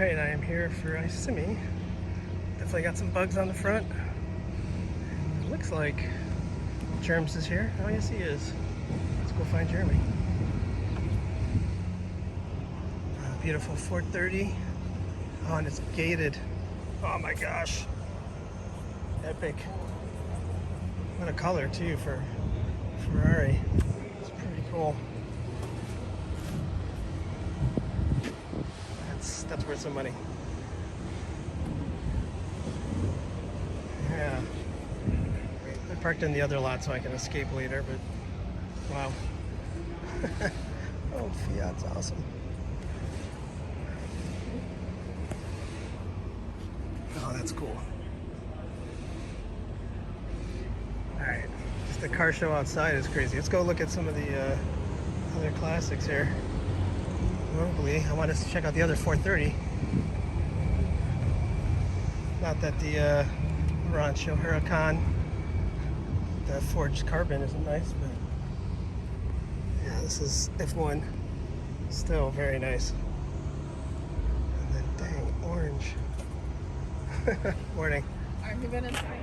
Alright, I am here for ISSIMI. Definitely got some bugs on the front. It looks like Germs is here. Oh yes, he is. Let's go find Jeremy. Beautiful 430. Oh, and it's gated. Oh my gosh. Epic. What a color too for Ferrari. It's pretty cool. That's worth some money. Yeah. I parked in the other lot so I can escape later, but wow. Oh, Fiat's awesome. Oh, that's cool. Alright, just the car show outside is crazy. Let's go look at some of the other classics here. Locally, I want us to check out the other 430. Not that the Rancho Huracan, the forged carbon isn't nice, but yeah, this is F1. Still very nice. And then dang, orange. Morning. Aren't you gonna try?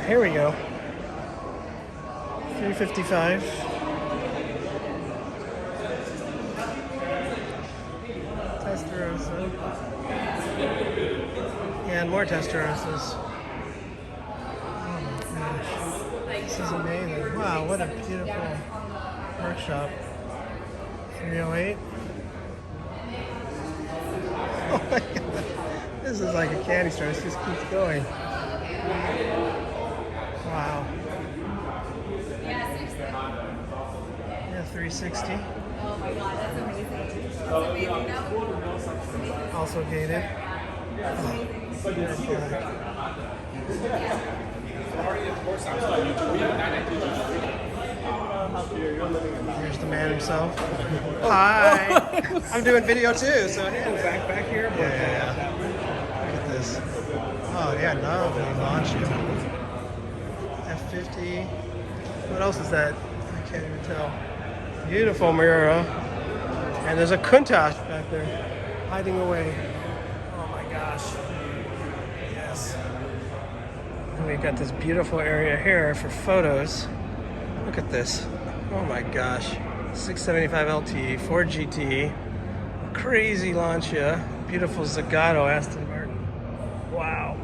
Here we go. 355. Testarossa. And more Testarossas. Oh my gosh. This is amazing. Wow, what a beautiful workshop. 308. Oh my god. This is like a candy store. It just keeps going. Wow. Yeah, 360. Oh my god, that's amazing. That's amazing. That was Also gated. That's amazing. Here's the man himself. Hi. I'm doing video too, so yeah. Back here. Yeah. Look at this. Oh yeah, lovely launch. F50. What else is that? I can't even tell. Beautiful Miura. And there's a Countach back there, hiding away. Oh my gosh. Yes. And we've got this beautiful area here for photos. Look at this. Oh my gosh. 675 LT, Ford GT, crazy Lancia, beautiful Zagato Aston Martin. Wow.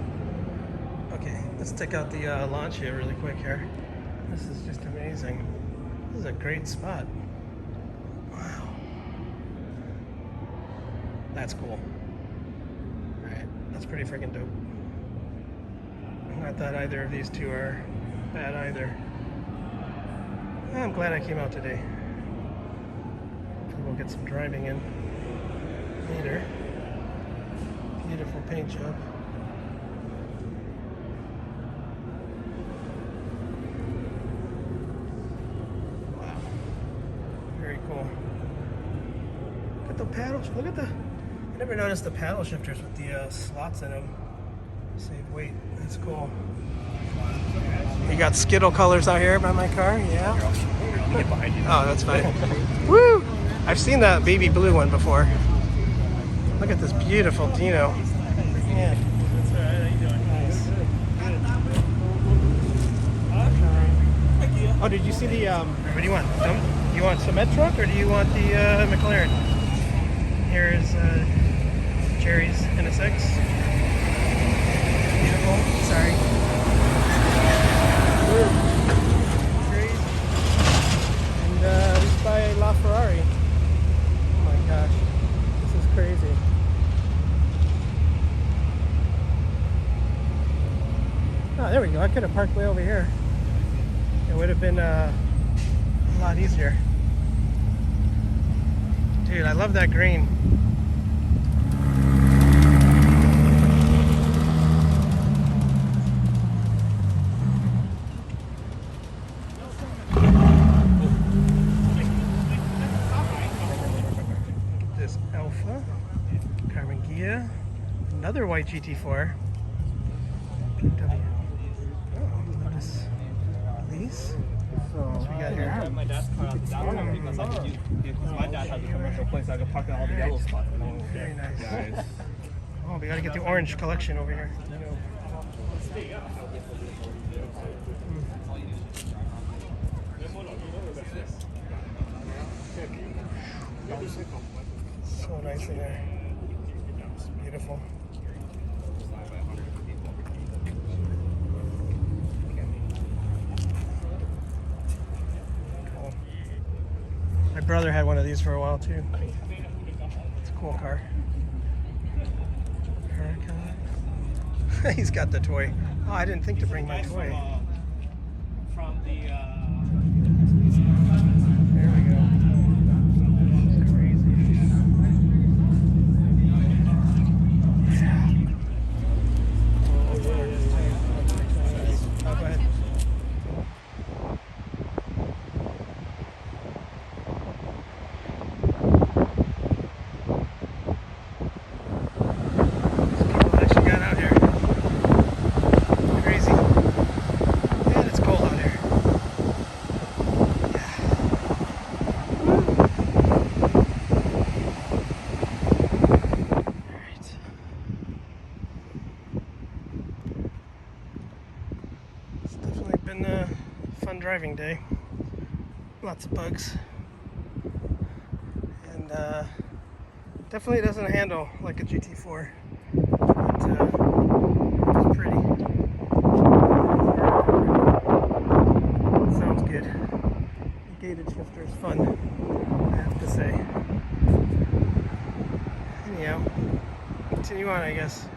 Okay, let's check out the Lancia really quick here. This is just amazing. This is a great spot. Wow. That's cool. Alright, that's pretty freaking dope. Not that either of these two are bad either. I'm glad I came out today. We'll get some driving in later. Beautiful paint job. Wow. Very cool. Look at the paddles. Look at the... I never noticed the paddle shifters with the slots in them. Save weight. That's cool. You got Skittle colors out here by my car, yeah? Oh, that's fine. Woo! I've seen that baby blue one before. Look at this beautiful Dino. Yeah. That's all right. How you doing? Nice. Oh, did you see the? What do you want? You want Cement truck or do you want the McLaren? Here is Jerry's NSX. Beautiful. Sorry. Crazy. And this by La Ferrari. Oh my gosh, this is crazy. Oh, there we go. I could have parked way over here. It would have been a lot easier. Dude, I love that green. This Alpha, Carbon Gia, another white GT4. BMW. Oh, notice Lease. So we got here. My dad's car out the downtown because I could use because my dad has a commercial place, so I could park in all the yellow spots. Very nice. Oh, we gotta get the orange collection over here. So nice in there. It's beautiful. Cool. My brother had one of these for a while too. It's a cool car. He's got the toy. Oh, I didn't think to bring my toy. From the There we go. This is crazy. Oh, go ahead. People actually got out here. Crazy. And it's cold out here. Alright. It's definitely been a fun driving day. Lots of bugs. And definitely doesn't handle like a GT4. But it's pretty. Sounds good. The gated shifter is fun, I have to say. Anyhow, continue on, I guess.